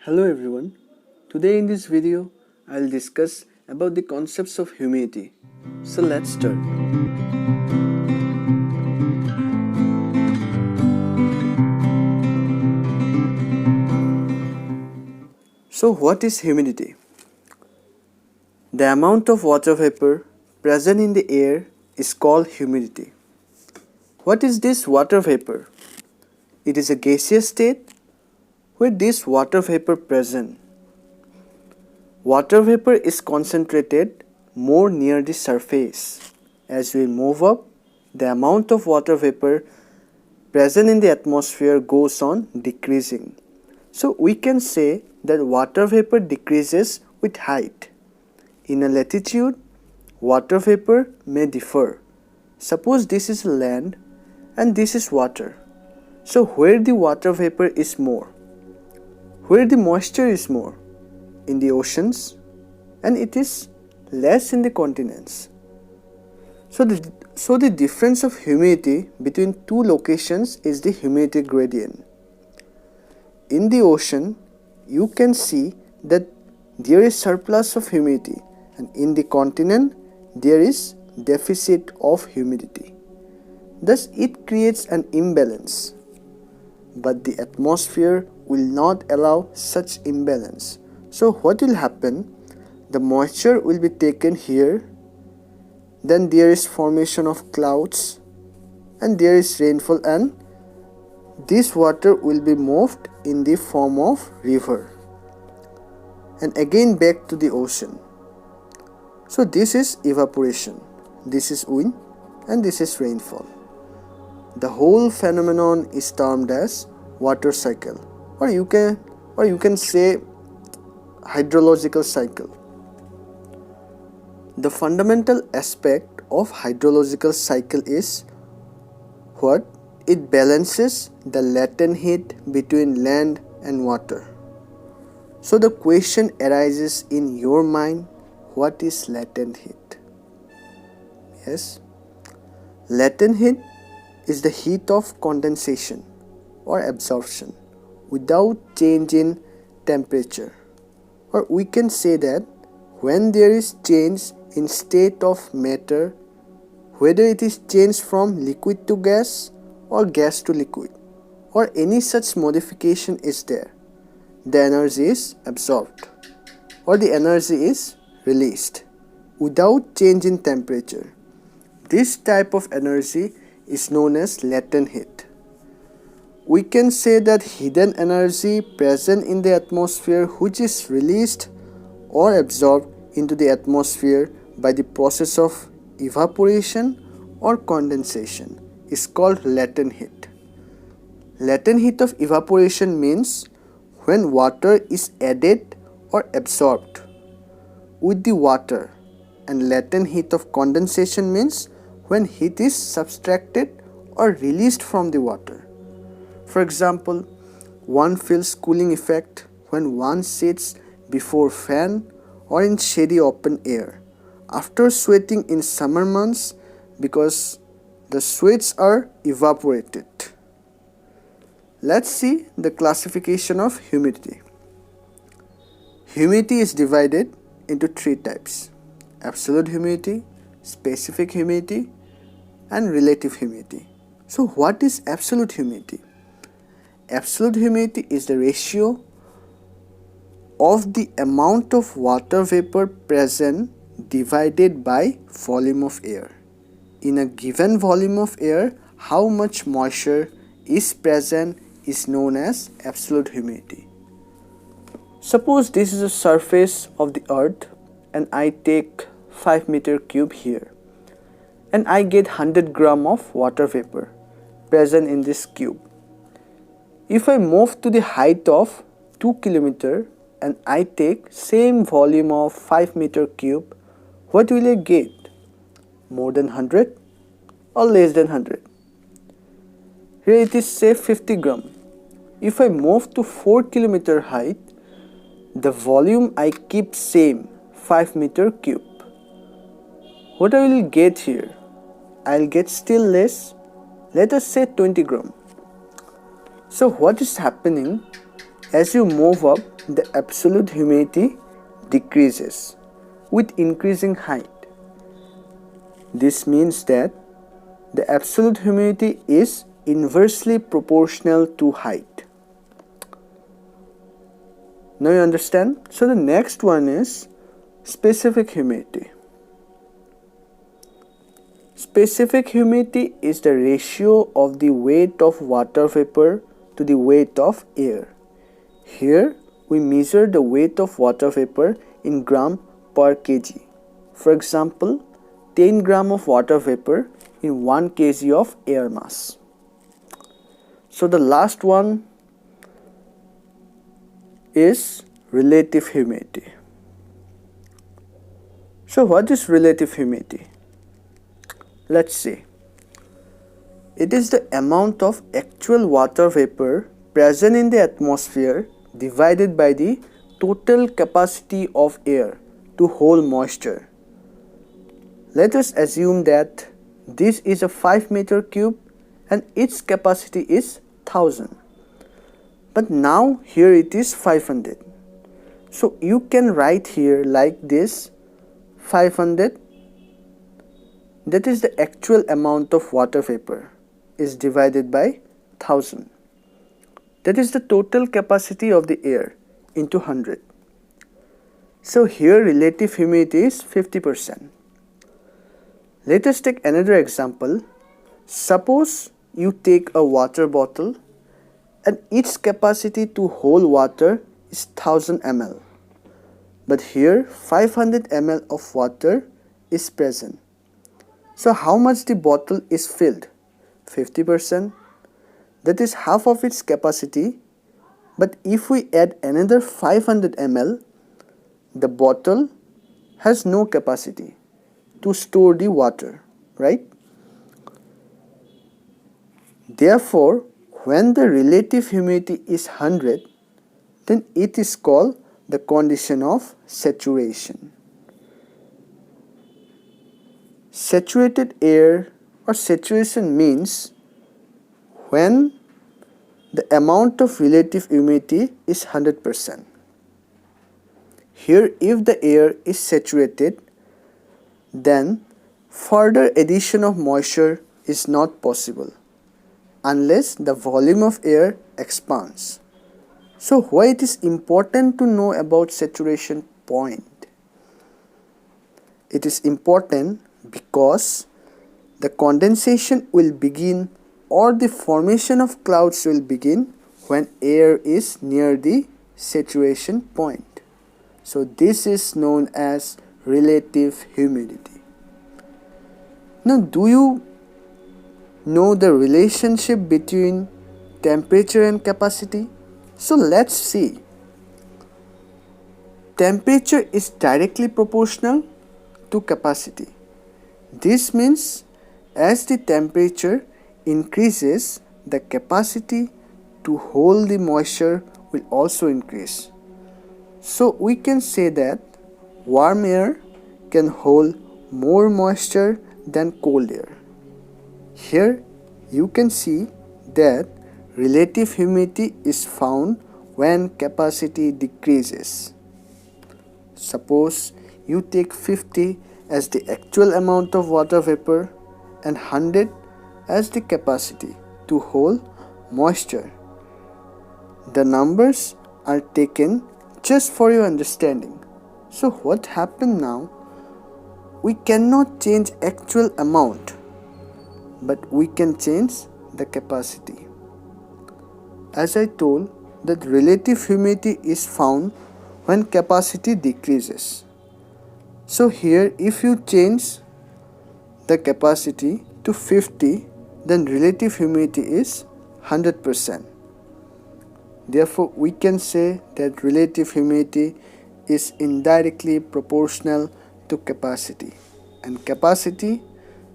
Hello everyone. Today in this video, I'll discuss about the concepts of humidity. So let's start. So what is humidity? The amount of water vapor present in the air is called humidity. What is this water vapor? It is a gaseous state where this water vapor present. Water vapor is concentrated more near the surface. As we move up, the amount of water vapor present in the atmosphere goes on decreasing. So we can say that water vapor decreases with height. In a latitude, water vapor may differ. Suppose this is land and this is water. So where the water vapor is more? Where the moisture is more? In the oceans, and it is less in the continents. So the difference of humidity between two locations is the humidity gradient. In the ocean, you can see that there is surplus of humidity, and in the continent, there is deficit of humidity. Thus, it creates an imbalance. But the atmosphere will not allow such imbalance. So what will happen? The moisture will be taken here, then there is formation of clouds and there is rainfall, and this water will be moved in the form of river and again back to the ocean. So this is evaporation, this is wind, and this is rainfall. The whole phenomenon is termed as water cycle, or you can say hydrological cycle. The fundamental aspect of hydrological cycle is what? It balances the latent heat between land and water. So the question arises in your mind, what is latent heat? Yes, latent heat is the heat of condensation or absorption without change in temperature. Or we can say that when there is change in state of matter, whether it is changed from liquid to gas or gas to liquid, or any such modification is there, the energy is absorbed or the energy is released without change in temperature. This type of energy is known as latent heat. We can say that hidden energy present in the atmosphere which is released or absorbed into the atmosphere by the process of evaporation or condensation is called latent heat. Latent heat of evaporation means when water is added or absorbed with the water, and latent heat of condensation means when heat is subtracted or released from the water. For example, one feels cooling effect when one sits before fan or in shady open air after sweating in summer months because the sweats are evaporated. Let's see the classification of humidity. Humidity is divided into three types: absolute humidity, specific humidity, and relative humidity. So what is absolute humidity? Absolute humidity is the ratio of the amount of water vapor present divided by volume of air. In a given volume of air, how much moisture is present is known as absolute humidity. Suppose this is the surface of the earth and I take 5 meter cube here and I get 100 gram of water vapor present in this cube. If I move to the height of 2 km and I take same volume of 5 meter cube, what will I get? More than 100 or less than 100? Here it is say 50 gram. If I move to 4 km height, the volume I keep same 5 meter cube. What I will get here? I will get still less, let us say 20 gram. So what is happening? As you move up, the absolute humidity decreases with increasing height. This means that the absolute humidity is inversely proportional to height. Now you understand? So the next one is specific humidity. Specific humidity is the ratio of the weight of water vapor to the weight of air. Here we measure the weight of water vapor in gram per kg. For example, 10 gram of water vapor in 1 kg of air mass. So the last one is relative humidity. So what is relative humidity? Let's see. It is the amount of actual water vapor present in the atmosphere divided by the total capacity of air to hold moisture. Let us assume that this is a 5 meter cube and its capacity is 1000. But now here it is 500. So you can write here like this: 500, that is the actual amount of water vapor, is divided by 1000. That is the total capacity of the air into 100. So here relative humidity is 50%. Let us take another example. Suppose you take a water bottle and its capacity to hold water is 1000 ml. But here 500 ml of water is present. So how much the bottle is filled? 50%. That is half of its capacity. But if we add another 500 ml, the bottle has no capacity to store the water, right? Therefore, when the relative humidity is 100, then it is called the condition of saturation. Saturated air or saturation means when the amount of relative humidity is 100%. Here, if the air is saturated, then further addition of moisture is not possible unless the volume of air expands. So why it is important to know about saturation point? It is important because the condensation will begin or the formation of clouds will begin when air is near the saturation point. So this is known as relative humidity. Now, do you know the relationship between temperature and capacity? So let's see. Temperature is directly proportional to capacity. This means as the temperature increases, the capacity to hold the moisture will also increase. So we can say that warm air can hold more moisture than cold air. Here you can see that relative humidity is found when capacity decreases. Suppose you take 50 as the actual amount of water vapor and 100 as the capacity to hold moisture. The numbers are taken just for your understanding. So what happened now? We cannot change actual amount, but we can change the capacity. As I told, that relative humidity is found when capacity decreases. So here if you change the capacity to 50, then relative humidity is 100%. Therefore, we can say that relative humidity is indirectly proportional to capacity, and capacity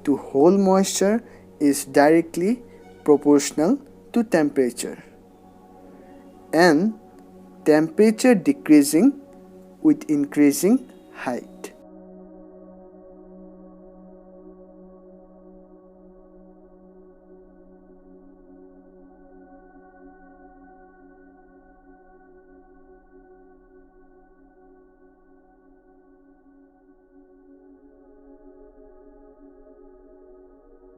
to hold moisture is directly proportional to temperature, and temperature decreasing with increasing height.